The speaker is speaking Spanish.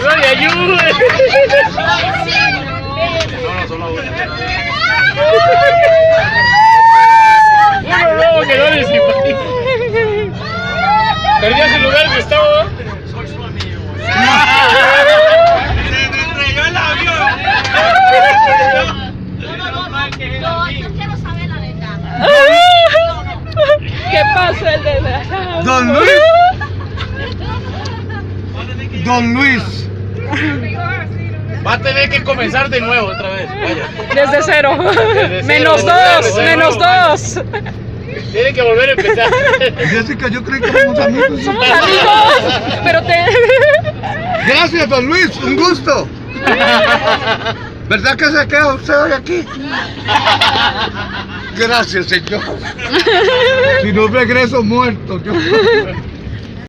no le ayude. No, solo uno. Uno nuevo que no le simpatiza. Perdió su lugar, Gustavo. Reyó el avión. No, yo quiero saber la verdad. ¿Qué pasó el desgraciado? Don Luis. Don Luis. Va a tener que comenzar de nuevo otra vez. Vaya. Desde cero. Desde cero, Menos desde dos, cero, menos dos. Tiene que volver a empezar. Jessica, yo creí que éramos amigos. Somos amigos, pero te... Gracias, don Luis, un gusto. ¿Verdad que se queda usted hoy aquí? Gracias, señor. Si no regreso muerto, yo.